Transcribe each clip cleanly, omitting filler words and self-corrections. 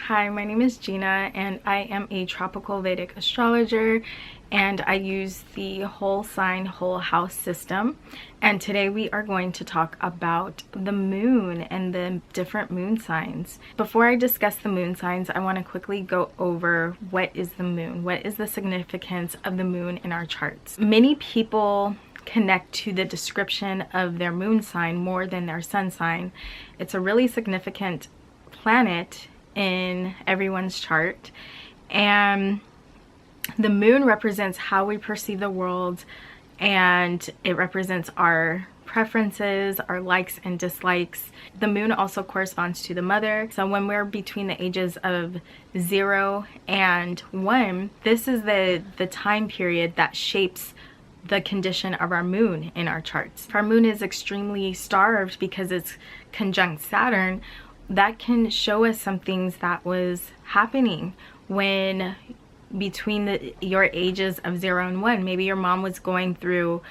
Hi, my name is Gina and I am a Tropical Vedic Astrologer, and I use the whole sign, whole house system. And today we are going to talk about the moon and the different moon signs. Before I discuss the moon signs, I want to quickly go over what is the moon? What is the significance of the moon in our charts? Many people connect to the description of their moon sign more than their sun sign. It's a really significant planet in everyone's chart, and the moon represents how we perceive the world, and it represents our preferences, our likes and dislikes. The moon also corresponds to the mother. So when we're between the ages of 0 and 1, this is the time period that shapes the condition of our moon in our charts. If our moon is extremely starved because it's conjunct Saturn, that can show us some things that was happening when between your ages of 0 and 1. Maybe your mom was going through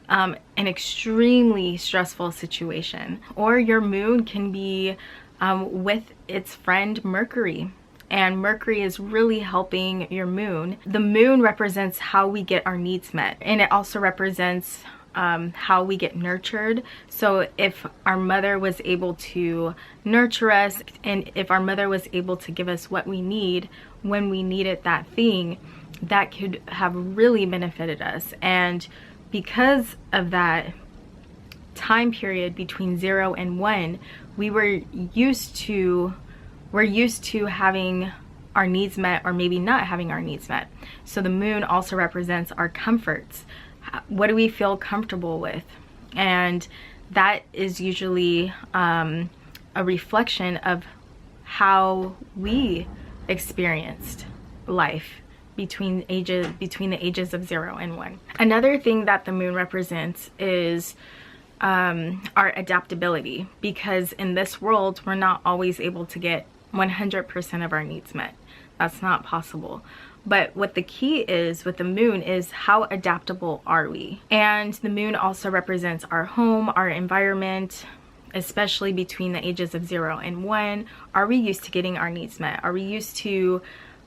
an extremely stressful situation, or your moon can be with its friend Mercury, and Mercury is really helping your moon. The moon represents how we get our needs met, and it also represents how we get nurtured. So if our mother was able to nurture us, and if our mother was able to give us what we need when we needed that thing, that could have really benefited us. And because of that time period between 0 and 1, we're used to having our needs met, or maybe not having our needs met. So the moon also represents our comforts. What do we feel comfortable with? And that is usually a reflection of how we experienced life between the ages of 0 and 1. Another thing that the moon represents is our adaptability, because in this world we're not always able to get 100% of our needs met. That's not possible. But what the key is with the moon is how adaptable are we? And the moon also represents our home, our environment, especially between the ages of 0 and 1. Are we used to getting our needs met? Are we used to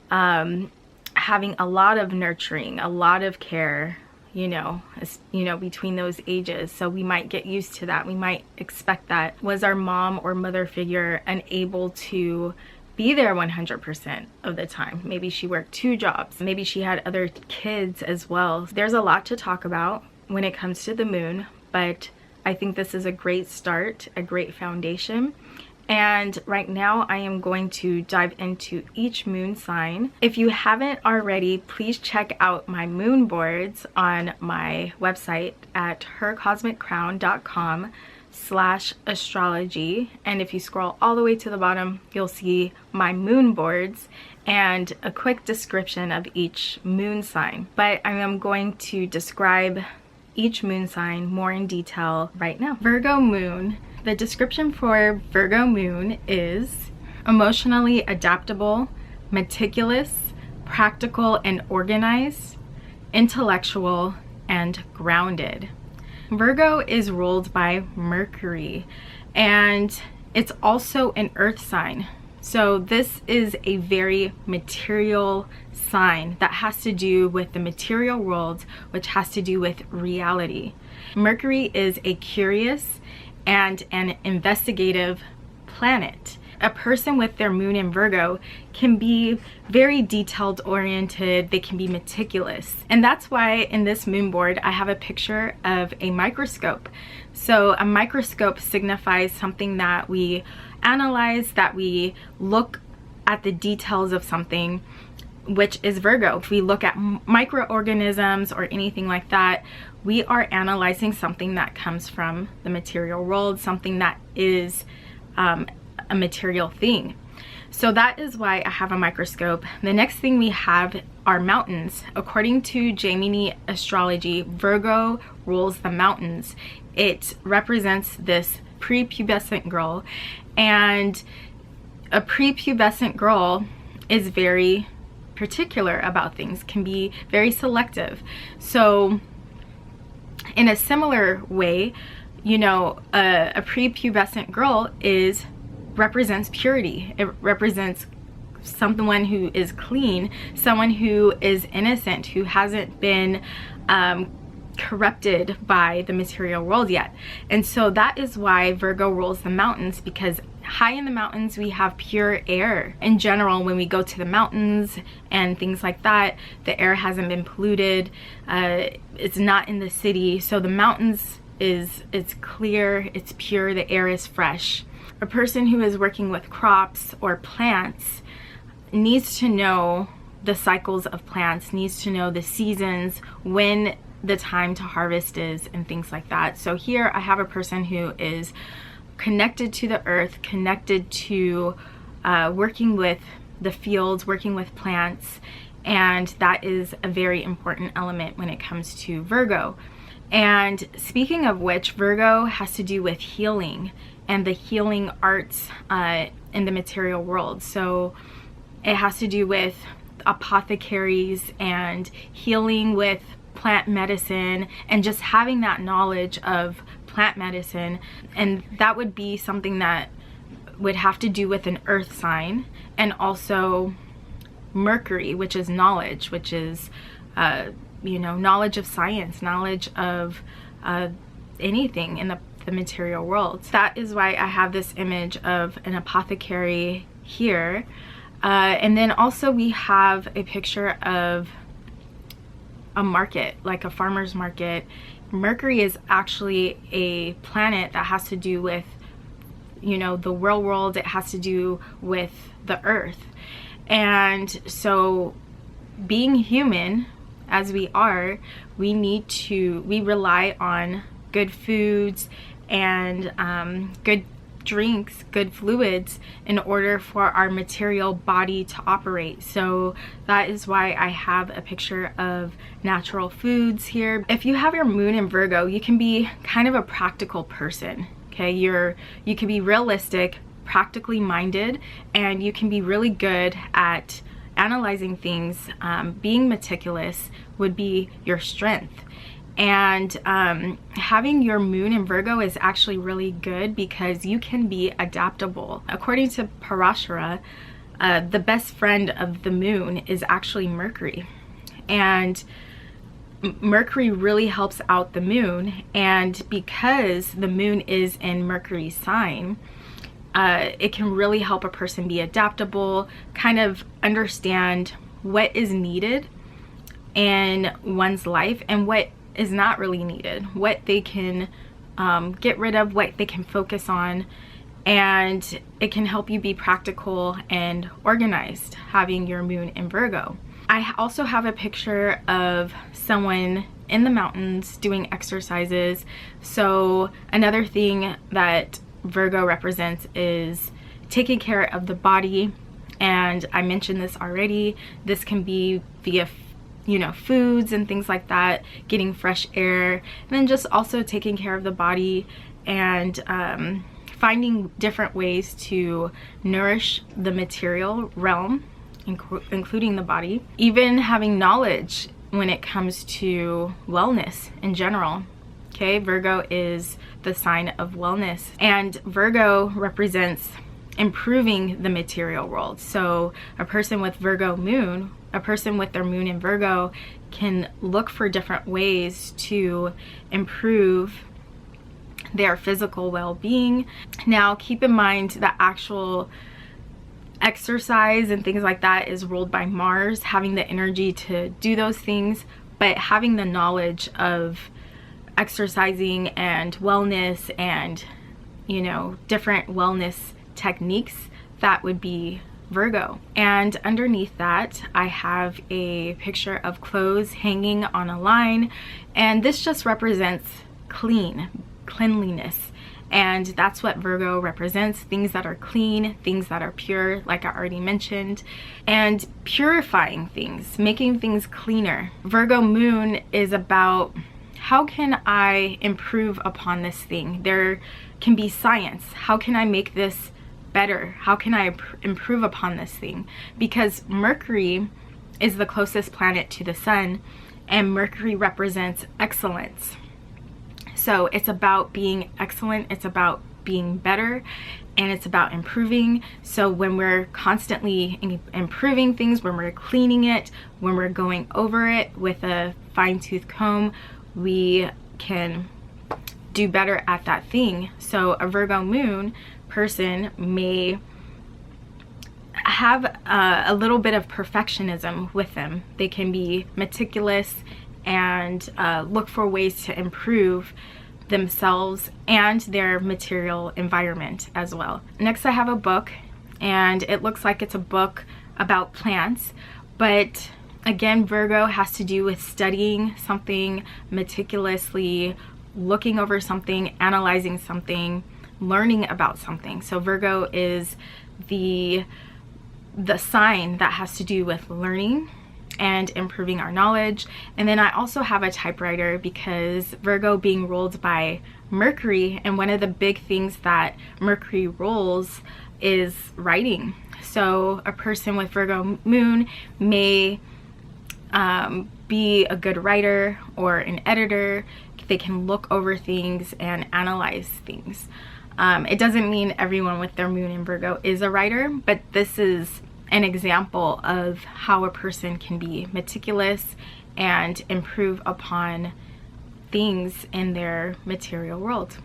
having a lot of nurturing, a lot of care, between those ages? So we might get used to that. We might expect that. Was our mom or mother figure unable to be there 100% of the time? Maybe she worked 2 jobs. Maybe she had other kids as well. There's a lot to talk about when it comes to the moon, but I think this is a great start, a great foundation. And right now I am going to dive into each moon sign. If you haven't already, please check out my moon boards on my website at hercosmiccrown.com/astrology, and if you scroll all the way to the bottom, you'll see my moon boards and a quick description of each moon sign. But I am going to describe each moon sign more in detail right now. Virgo Moon. The description for Virgo Moon is emotionally adaptable, meticulous, practical and organized, intellectual, and grounded. Virgo is ruled by Mercury, and it's also an earth sign. So this is a very material sign that has to do with the material world, which has to do with reality. Mercury is a curious and an investigative planet. A person with their moon in Virgo can be very detailed oriented, they can be meticulous. And that's why in this moon board I have a picture of a microscope. So a microscope signifies something that we analyze, that we look at the details of something, which is Virgo. If we look at microorganisms or anything like that, we are analyzing something that comes from the material world, something that is a material thing. So that is why I have a microscope. The next thing we have are mountains. According to Gemini astrology, Virgo rules the mountains. It represents this prepubescent girl, and a prepubescent girl is very particular about things, can be very selective. So in a similar way, a prepubescent girl represents purity. It represents someone who is clean, someone who is innocent, who hasn't been corrupted by the material world yet. And so that is why Virgo rules the mountains, because high in the mountains we have pure air. In general, when we go to the mountains and things like that, the air hasn't been polluted. It's not in the city, so the mountains it's clear, it's pure, the air is fresh. A person who is working with crops or plants needs to know the cycles of plants, needs to know the seasons, when the time to harvest is, and things like that. So here I have a person who is connected to the earth, connected to working with the fields, working with plants, and that is a very important element when it comes to Virgo. And speaking of which, Virgo has to do with healing and the healing arts in the material world. So it has to do with apothecaries and healing with plant medicine, and just having that knowledge of plant medicine. And that would be something that would have to do with an earth sign, and also Mercury, which is knowledge, which is you know, knowledge of science, knowledge of anything in the material world. That is why I have this image of an apothecary here. And then also we have a picture of a market, like a farmer's market. Mercury is actually a planet that has to do with, you know, the real world. It has to do with the earth. And so being human as we are, we rely on good foods and good drinks, good fluids, in order for our material body to operate. So that is why I have a picture of natural foods here. If you have your moon in Virgo, you can be kind of a practical person. Okay, you can be realistic, practically minded, and you can be really good at analyzing things. Being meticulous would be your strength. And having your moon in Virgo is actually really good because you can be adaptable. According to Parashara, the best friend of the moon is actually Mercury. And Mercury really helps out the moon. And because the moon is in Mercury's sign, it can really help a person be adaptable, kind of understand what is needed in one's life and what is not really needed, what they can get rid of, what they can focus on. And it can help you be practical and organized, having your moon in Virgo. I also have a picture of someone in the mountains doing exercises. So another thing that Virgo represents is taking care of the body, and I mentioned this already. This can be via, you know, foods and things like that, getting fresh air, and then just also taking care of the body and finding different ways to nourish the material realm, including the body. Even having knowledge when it comes to wellness in general. Okay, Virgo is the sign of wellness, and Virgo represents improving the material world. So a person with Virgo moon, a person with their moon in Virgo, can look for different ways to improve their physical well-being. Now keep in mind that actual exercise and things like that is ruled by Mars, having the energy to do those things, but having the knowledge of exercising and wellness and, you know, different wellness techniques, that would be Virgo. And underneath that I have a picture of clothes hanging on a line, and this just represents cleanliness, and that's what Virgo represents: things that are clean, things that are pure, like I already mentioned, and purifying things, making things cleaner. Virgo moon is about, how can I improve upon this thing? There can be science. How can I make this better? How can I improve upon this thing? Because Mercury is the closest planet to the sun, and Mercury represents excellence. So it's about being excellent. It's about being better and it's about improving. So when we're constantly improving things, when we're cleaning it, when we're going over it with a fine-tooth comb, we can do better at that thing. So a Virgo moon person may have a little bit of perfectionism with them. They can be meticulous and look for ways to improve themselves and their material environment as well. Next, I have a book, and it looks like it's a book about plants, but again, Virgo has to do with studying something meticulously, looking over something, analyzing something, learning about something. So Virgo is the sign that has to do with learning and improving our knowledge. And then I also have a typewriter because Virgo being ruled by Mercury, and one of the big things that Mercury rules is writing. So a person with Virgo moon may be a good writer or an editor. They can look over things and analyze things. It doesn't mean everyone with their moon in Virgo is a writer, but this is an example of how a person can be meticulous and improve upon things in their material world.